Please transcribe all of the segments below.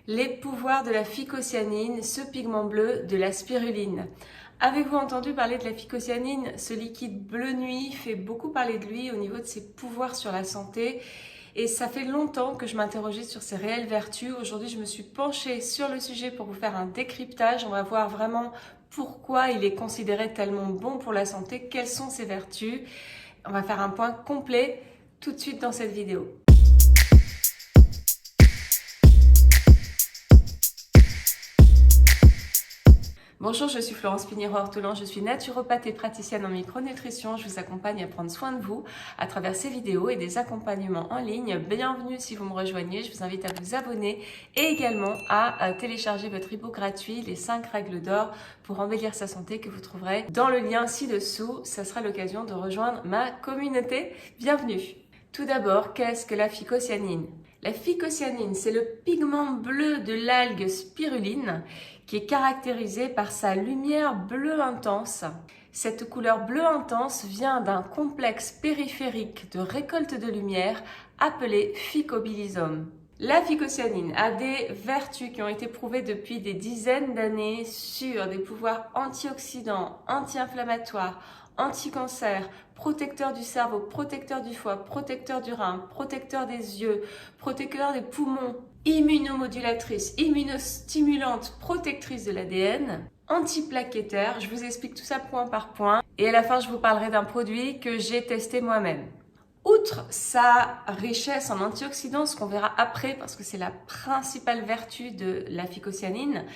Les pouvoirs de la phycocyanine, ce pigment bleu de la spiruline. Avez-vous entendu parler de la phycocyanine? Ce liquide bleu nuit fait beaucoup parler de lui au niveau de ses pouvoirs sur la santé. Et ça fait longtemps que je m'interrogeais sur ses réelles vertus. Aujourd'hui, je me suis penchée sur le sujet pour vous faire un décryptage. On va voir vraiment pourquoi il est considéré tellement bon pour la santé, quelles sont ses vertus. On va faire un point complet tout de suite dans cette vidéo. Bonjour, je suis Florence Pinheiro-Ortolan, je suis naturopathe et praticienne en micronutrition. Je vous accompagne à prendre soin de vous à travers ces vidéos et des accompagnements en ligne. Bienvenue si vous me rejoignez, je vous invite à vous abonner et également à télécharger votre e-book gratuit, les 5 règles d'or pour embellir sa santé, que vous trouverez dans le lien ci-dessous. Ça sera l'occasion de rejoindre ma communauté. Bienvenue. Tout d'abord, qu'est-ce que la phycocyanine? La phycocyanine, c'est le pigment bleu de l'algue spiruline qui est caractérisé par sa lumière bleu intense. Cette couleur bleu intense vient d'un complexe périphérique de récolte de lumière appelé phycobilisome. La phycocyanine a des vertus qui ont été prouvées depuis des dizaines d'années sur des pouvoirs antioxydants, anti-inflammatoires, anti-cancer, protecteur du cerveau, protecteur du foie, protecteur du rein, protecteur des yeux, protecteur des poumons, immunomodulatrice, immunostimulante, protectrice de l'ADN, antiplaquettaire. Je vous explique tout ça point par point et à la fin je vous parlerai d'un produit que j'ai testé moi-même. Outre sa richesse en antioxydants, ce qu'on verra après parce que c'est la principale vertu de la phycocyanine,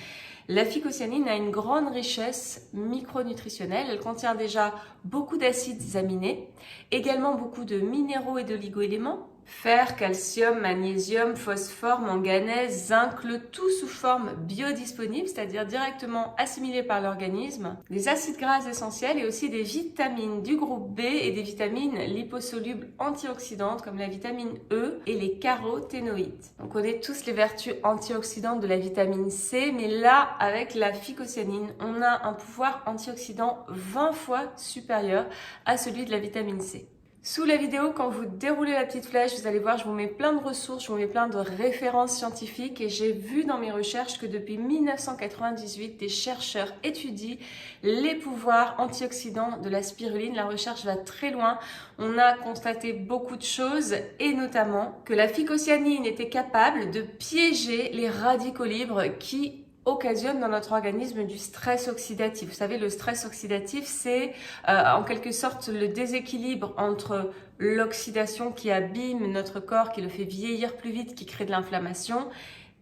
la phycocyanine a une grande richesse micronutritionnelle. Elle contient déjà beaucoup d'acides aminés, également beaucoup de minéraux et d'oligo-éléments, fer, calcium, magnésium, phosphore, manganèse, zinc, le tout sous forme biodisponible, c'est-à-dire directement assimilé par l'organisme, des acides gras essentiels et aussi des vitamines du groupe B et des vitamines liposolubles antioxydantes comme la vitamine E et les caroténoïdes. On connaît tous les vertus antioxydantes de la vitamine C, mais là, avec la phycocyanine, on a un pouvoir antioxydant 20 fois supérieur à celui de la vitamine C. Sous la vidéo, quand vous déroulez la petite flèche, vous allez voir, je vous mets plein de ressources, je vous mets plein de références scientifiques et j'ai vu dans mes recherches que depuis 1998, des chercheurs étudient les pouvoirs antioxydants de la spiruline. La recherche va très loin. On a constaté beaucoup de choses et notamment que la phycocyanine était capable de piéger les radicaux libres qui occasionne dans notre organisme du stress oxydatif. Vous savez, le stress oxydatif, c'est en quelque sorte le déséquilibre entre l'oxydation qui abîme notre corps, qui le fait vieillir plus vite, qui crée de l'inflammation,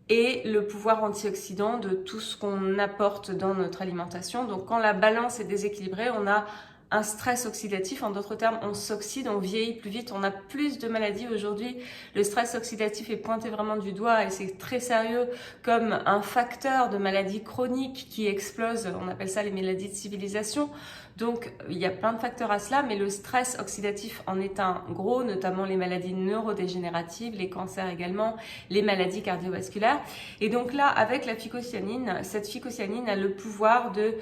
et le pouvoir antioxydant de tout ce qu'on apporte dans notre alimentation. Donc quand la balance est déséquilibrée, on a un stress oxydatif, en d'autres termes, on s'oxyde, on vieillit plus vite, on a plus de maladies aujourd'hui. Le stress oxydatif est pointé vraiment du doigt et c'est très sérieux comme un facteur de maladies chroniques qui explosent, on appelle ça les maladies de civilisation. Donc, il y a plein de facteurs à cela, mais le stress oxydatif en est un gros, notamment les maladies neurodégénératives, les cancers également, les maladies cardiovasculaires. Et donc là, avec la phycocyanine, cette phycocyanine a le pouvoir de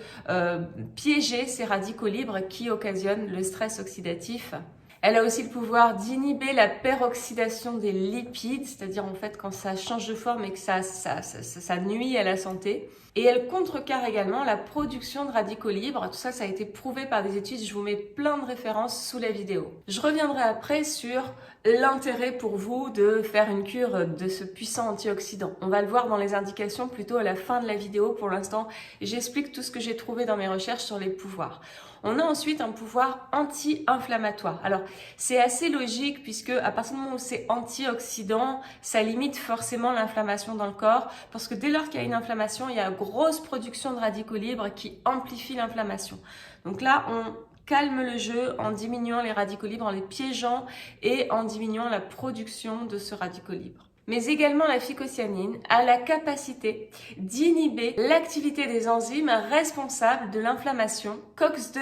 piéger ces radicaux libres qui occasionnent le stress oxydatif. Elle a aussi le pouvoir d'inhiber la peroxydation des lipides, c'est-à-dire en fait quand ça change de forme et que ça nuit à la santé. Et elle contrecarre également la production de radicaux libres. Tout ça, ça a été prouvé par des études. Je vous mets plein de références sous la vidéo. Je reviendrai après sur l'intérêt pour vous de faire une cure de ce puissant antioxydant. On va le voir dans les indications plutôt à la fin de la vidéo. Pour l'instant, j'explique tout ce que j'ai trouvé dans mes recherches sur les pouvoirs. On a ensuite un pouvoir anti-inflammatoire. Alors, c'est assez logique puisque à partir du moment où c'est antioxydant, ça limite forcément l'inflammation dans le corps parce que dès lors qu'il y a une inflammation, il y a une grosse production de radicaux libres qui amplifie l'inflammation. Donc là, on calme le jeu en diminuant les radicaux libres, en les piégeant et en diminuant la production de ce radicaux libre. Mais également la phycocyanine a la capacité d'inhiber l'activité des enzymes responsables de l'inflammation, COX-2,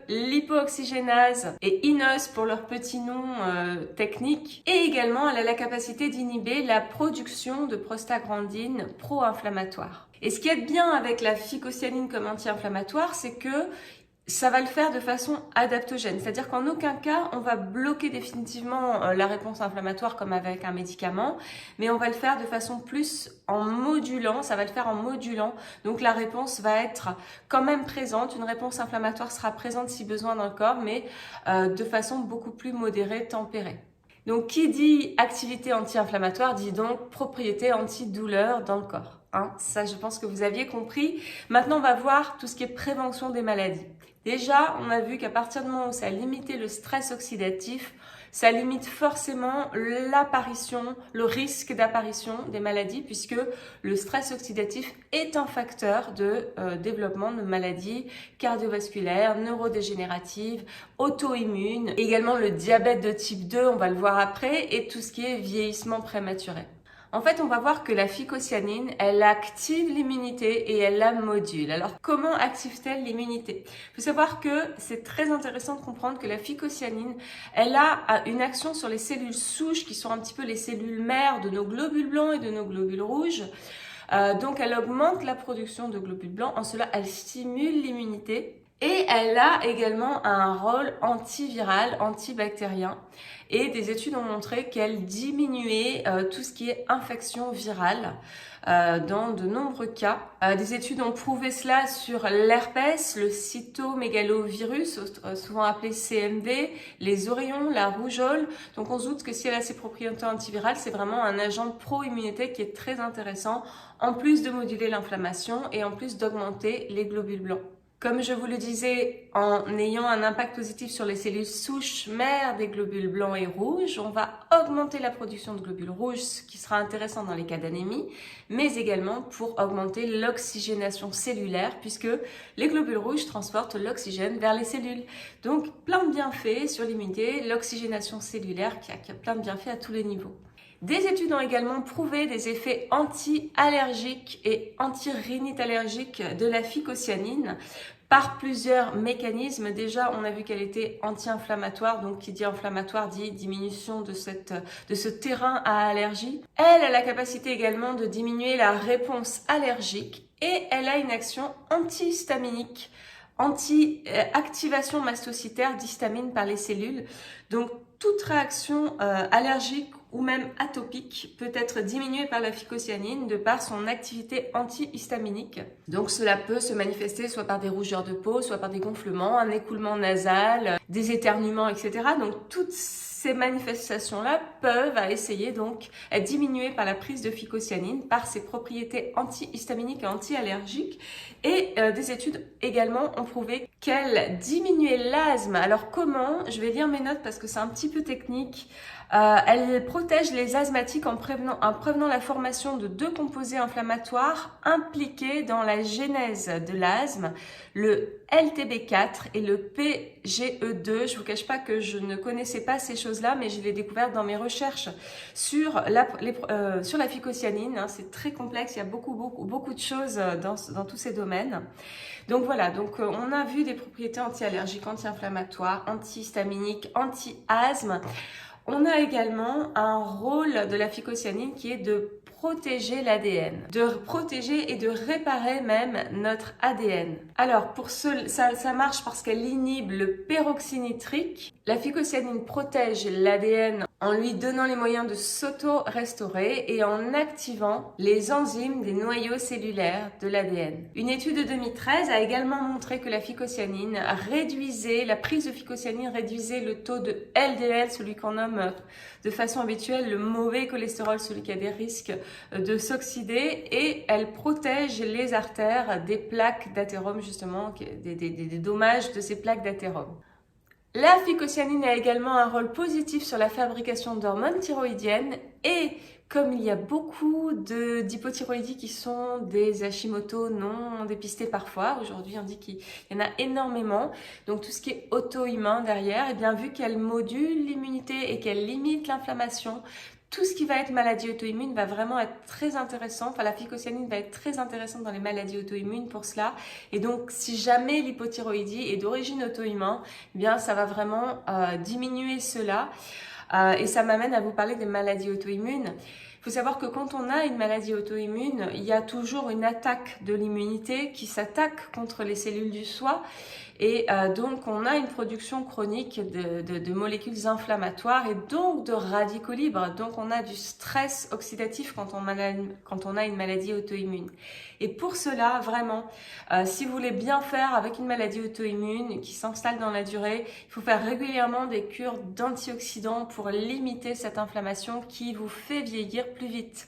l'hypooxygénase et INOS pour leur petit nom technique. Et également, elle a la capacité d'inhiber la production de prostaglandines pro-inflammatoires. Et ce qui est bien avec la phycocyanine comme anti-inflammatoire, c'est que ça va le faire de façon adaptogène, c'est-à-dire qu'en aucun cas on va bloquer définitivement la réponse inflammatoire comme avec un médicament, mais on va le faire de façon plus en modulant, ça va le faire en modulant, donc la réponse va être quand même présente, une réponse inflammatoire sera présente si besoin dans le corps, mais de façon beaucoup plus modérée, tempérée. Donc qui dit activité anti-inflammatoire dit donc propriété antidouleur dans le corps. Ça, je pense que vous aviez compris. Maintenant, on va voir tout ce qui est prévention des maladies. Déjà, on a vu qu'à partir du moment où ça a limité le stress oxydatif, ça limite forcément l'apparition, le risque d'apparition des maladies, puisque le stress oxydatif est un facteur de développement de maladies cardiovasculaires, neurodégénératives, auto-immunes, également le diabète de type 2, on va le voir après, et tout ce qui est vieillissement prématuré. En fait, on va voir que la phycocyanine, elle active l'immunité et elle la module. Alors, comment active-t-elle l'immunité? Il faut savoir que c'est très intéressant de comprendre que la phycocyanine, elle a une action sur les cellules souches qui sont un petit peu les cellules mères de nos globules blancs et de nos globules rouges. Donc, elle augmente la production de globules blancs. En cela, elle stimule l'immunité. Et elle a également un rôle antiviral, antibactérien. Et des études ont montré qu'elle diminuait tout ce qui est infection virale dans de nombreux cas. Des études ont prouvé cela sur l'herpès, le cytomégalovirus, souvent appelé CMV, les oreillons, la rougeole. Donc on se doute que si elle a ses propriétés antivirales, c'est vraiment un agent de pro-immunité qui est très intéressant, en plus de moduler l'inflammation et en plus d'augmenter les globules blancs. Comme je vous le disais, en ayant un impact positif sur les cellules souches mères des globules blancs et rouges, on va augmenter la production de globules rouges, ce qui sera intéressant dans les cas d'anémie, mais également pour augmenter l'oxygénation cellulaire, puisque les globules rouges transportent l'oxygène vers les cellules. Donc, plein de bienfaits sur l'immunité, l'oxygénation cellulaire qui a plein de bienfaits à tous les niveaux. Des études ont également prouvé des effets anti-allergiques et anti-rhinite allergique de la phycocyanine par plusieurs mécanismes. Déjà, on a vu qu'elle était anti-inflammatoire, donc qui dit inflammatoire dit diminution de ce terrain à allergie. Elle a la capacité également de diminuer la réponse allergique et elle a une action antihistaminique, anti-activation mastocytaire d'histamine par les cellules. Donc, toute réaction allergique ou même atopique peut être diminuée par la phycocyanine de par son activité antihistaminique. Donc cela peut se manifester soit par des rougeurs de peau, soit par des gonflements, un écoulement nasal, des éternuements, etc. Donc toutes ces manifestations-là peuvent essayer donc être diminuées par la prise de phycocyanine, par ses propriétés antihistaminiques et anti-allergiques. Et des études également ont prouvé qu'elle diminuait l'asthme. Alors comment? Je vais lire mes notes parce que c'est un petit peu technique. Elle protège les asthmatiques en prévenant la formation de deux composés inflammatoires impliqués dans la genèse de l'asthme, le LTB4 et le PGE2. Je vous cache pas que je ne connaissais pas ces choses-là, mais je l'ai découvert dans mes recherches sur la phycocyanine. C'est très complexe, il y a beaucoup de choses dans tous ces domaines. Donc voilà, on a vu des propriétés anti-allergiques, anti-inflammatoires, antihistaminiques, anti-asthme. On a également un rôle de la phycocyanine qui est de protéger l'ADN, de protéger et de réparer même notre ADN. Alors ça marche parce qu'elle inhibe le peroxynitrique. La phycocyanine protège l'ADN en lui donnant les moyens de s'auto-restaurer et en activant les enzymes des noyaux cellulaires de l'ADN. Une étude de 2013 a également montré que la prise de phycocyanine réduisait le taux de LDL, celui qu'on nomme de façon habituelle le mauvais cholestérol, celui qui a des risques de s'oxyder, et elle protège les artères des plaques d'athérome, justement, des dommages de ces plaques d'athérome. La phycocyanine a également un rôle positif sur la fabrication d'hormones thyroïdiennes et comme il y a beaucoup d'hypothyroïdies qui sont des Hashimoto non dépistés parfois, aujourd'hui on dit qu'il y en a énormément, donc tout ce qui est auto-immun derrière, et bien vu qu'elle module l'immunité et qu'elle limite l'inflammation, tout ce qui va être maladie auto-immune va vraiment être très intéressant. Enfin, la phycocyanine va être très intéressante dans les maladies auto-immunes pour cela. Et donc, si jamais l'hypothyroïdie est d'origine auto-immune, eh bien, ça va vraiment diminuer cela. Et ça m'amène à vous parler des maladies auto-immunes. Il Il faut savoir que quand on a une maladie auto-immune, il y a toujours une attaque de l'immunité qui s'attaque contre les cellules du soi et donc on a une production chronique de molécules inflammatoires et donc de radicaux libres. Donc on a du stress oxydatif quand on a une maladie auto-immune. Et pour cela, vraiment, si vous voulez bien faire avec une maladie auto-immune qui s'installe dans la durée, il faut faire régulièrement des cures d'antioxydants pour limiter cette inflammation qui vous fait vieillir plus vite.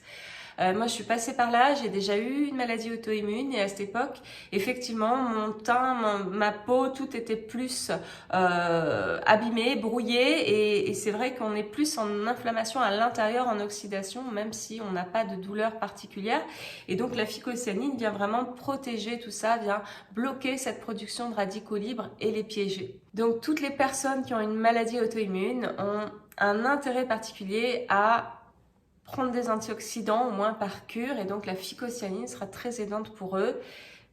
Moi, je suis passée par là, j'ai déjà eu une maladie auto-immune et à cette époque, effectivement, mon teint, ma peau, tout était plus abîmé, brouillé et c'est vrai qu'on est plus en inflammation à l'intérieur, en oxydation, même si on n'a pas de douleur particulière. Et donc, la phycocyanine vient vraiment protéger tout ça, vient bloquer cette production de radicaux libres et les piéger. Donc, toutes les personnes qui ont une maladie auto-immune ont un intérêt particulier à prendre des antioxydants au moins par cure et donc la phycocyanine sera très aidante pour eux.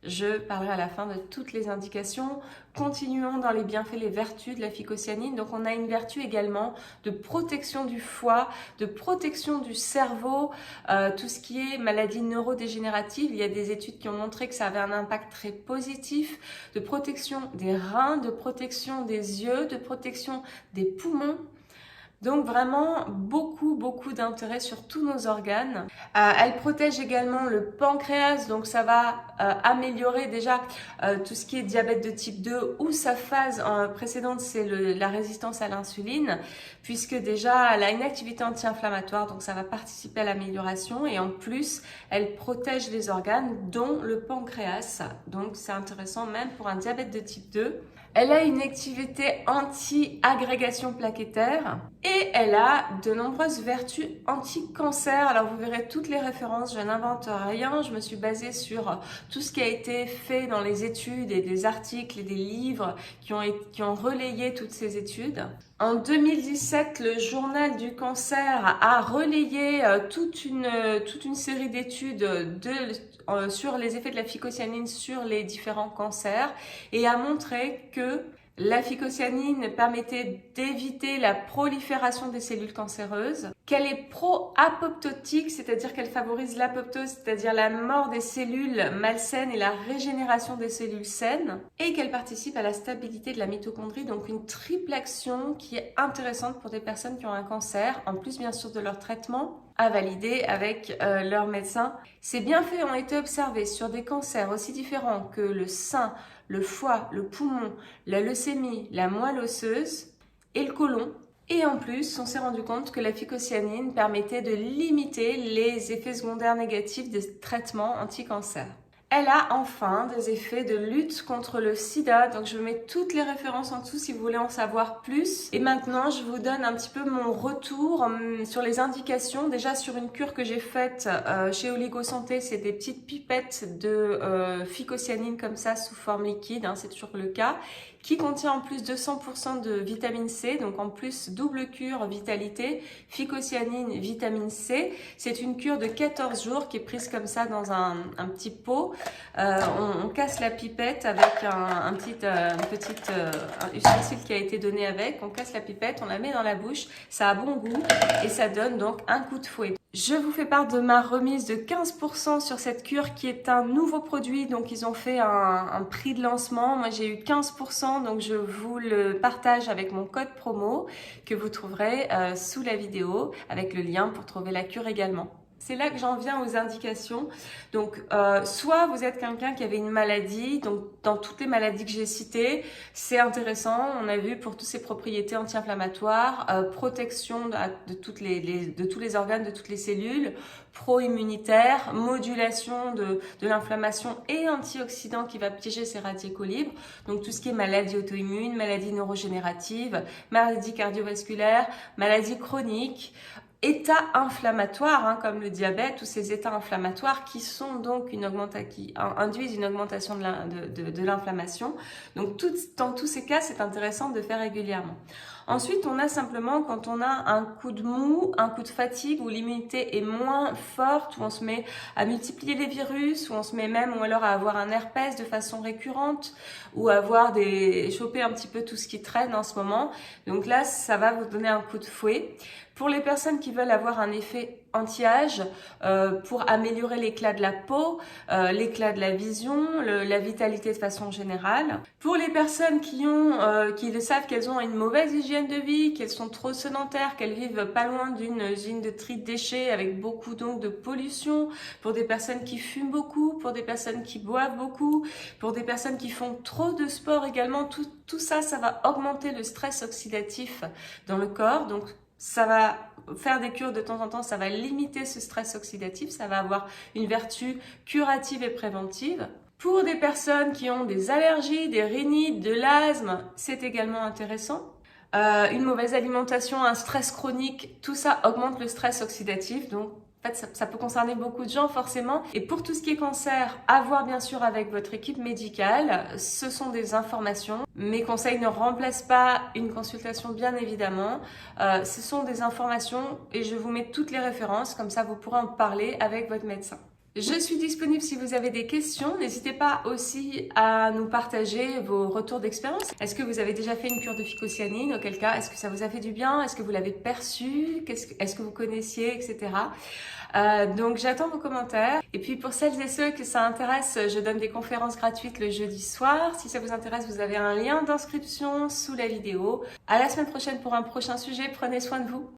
Je parlerai à la fin de toutes les indications. Continuons dans les bienfaits, les vertus de la phycocyanine. Donc on a une vertu également de protection du foie, de protection du cerveau, tout ce qui est maladie neurodégénérative. Il y a des études qui ont montré que ça avait un impact très positif, de protection des reins, de protection des yeux, de protection des poumons. Donc vraiment beaucoup d'intérêt sur tous nos organes. Elle protège également le pancréas, donc ça va améliorer déjà tout ce qui est diabète de type 2 ou sa phase précédente, c'est la résistance à l'insuline, puisque déjà elle a une activité anti-inflammatoire, donc ça va participer à l'amélioration et en plus elle protège les organes dont le pancréas, donc c'est intéressant même pour un diabète de type 2. Elle a une activité anti-agrégation plaquettaire et elle a de nombreuses vertus anti-cancer. Alors vous verrez toutes les références, je n'invente rien, je me suis basée sur tout ce qui a été fait dans les études et des articles et des livres qui ont relayé toutes ces études. En 2017, le journal du cancer a relayé toute une série d'études sur les effets de la phycocyanine sur les différents cancers et a montré que la phycocyanine permettait d'éviter la prolifération des cellules cancéreuses, qu'elle est pro-apoptotique, c'est-à-dire qu'elle favorise l'apoptose, c'est-à-dire la mort des cellules malsaines et la régénération des cellules saines, et qu'elle participe à la stabilité de la mitochondrie, donc une triple action qui est intéressante pour des personnes qui ont un cancer, en plus bien sûr de leur traitement, à valider avec leur médecin. Ces bienfaits ont été observés sur des cancers aussi différents que le sein, le foie, le poumon, la leucémie, la moelle osseuse et le côlon. Et en plus, on s'est rendu compte que la phycocyanine permettait de limiter les effets secondaires négatifs des traitements anti-cancer. Elle a enfin des effets de lutte contre le sida, donc je vous mets toutes les références en dessous si vous voulez en savoir plus. Et maintenant, je vous donne un petit peu mon retour sur les indications. Déjà sur une cure que j'ai faite chez Oligo Santé, c'est des petites pipettes de phycocyanine comme ça sous forme liquide, c'est toujours le cas, qui contient en plus 200% de vitamine C, donc en plus double cure vitalité, phycocyanine, vitamine C. C'est une cure de 14 jours qui est prise comme ça dans un petit pot. On casse la pipette avec un petit ustensile qui a été donné avec. On casse la pipette, on la met dans la bouche, ça a bon goût et ça donne donc un coup de fouet. Je vous fais part de ma remise de 15% sur cette cure qui est un nouveau produit, donc ils ont fait un prix de lancement. Moi j'ai eu 15%, donc je vous le partage avec mon code promo que vous trouverez sous la vidéo avec le lien pour trouver la cure également. C'est là que j'en viens aux indications. Donc, soit vous êtes quelqu'un qui avait une maladie, donc dans toutes les maladies que j'ai citées, c'est intéressant. On a vu pour toutes ces propriétés anti-inflammatoires, protection de tous les organes, de toutes les cellules, pro-immunitaire, modulation de l'inflammation et antioxydant qui va piéger ces radicaux libres. Donc, tout ce qui est maladie auto-immune, maladie neurogénérative, maladie cardiovasculaire, maladie chronique, états inflammatoires, comme le diabète, tous ces états inflammatoires qui sont donc qui induisent une augmentation de l'inflammation. Donc dans tous ces cas, c'est intéressant de faire régulièrement. Ensuite, on a simplement quand on a un coup de mou, un coup de fatigue où l'immunité est moins forte, où on se met à multiplier les virus, où on se met même ou alors à avoir un herpès de façon récurrente, ou à choper un petit peu tout ce qui traîne en ce moment. Donc là, ça va vous donner un coup de fouet. Pour les personnes qui veulent avoir un effet anti-âge pour améliorer l'éclat de la peau, l'éclat de la vision, la vitalité de façon générale. Pour les personnes qui le savent qu'elles ont une mauvaise hygiène de vie, qu'elles sont trop sédentaires, qu'elles vivent pas loin d'une usine de tri de déchets avec beaucoup donc de pollution, pour des personnes qui fument beaucoup, pour des personnes qui boivent beaucoup, pour des personnes qui font trop de sport également, tout ça, ça va augmenter le stress oxydatif dans le corps. Donc ça va faire des cures de temps en temps, ça va limiter ce stress oxydatif, ça va avoir une vertu curative et préventive. Pour des personnes qui ont des allergies, des rhinites, de l'asthme, c'est également intéressant. Une mauvaise alimentation, un stress chronique, tout ça augmente le stress oxydatif. Donc, en fait, ça peut concerner beaucoup de gens forcément. Et pour tout ce qui est cancer, à voir bien sûr avec votre équipe médicale. Ce sont des informations. Mes conseils ne remplacent pas une consultation, bien évidemment. Ce sont des informations et je vous mets toutes les références. Comme ça, vous pourrez en parler avec votre médecin. Je suis disponible si vous avez des questions. N'hésitez pas aussi à nous partager vos retours d'expérience. Est-ce que vous avez déjà fait une cure de phycocyanine? Auquel cas, est-ce que ça vous a fait du bien? Est-ce que vous l'avez perçu? Est-ce que vous connaissiez, etc. Donc j'attends vos commentaires. Et puis pour celles et ceux que ça intéresse, je donne des conférences gratuites le jeudi soir. Si ça vous intéresse, vous avez un lien d'inscription sous la vidéo. À la semaine prochaine pour un prochain sujet. Prenez soin de vous.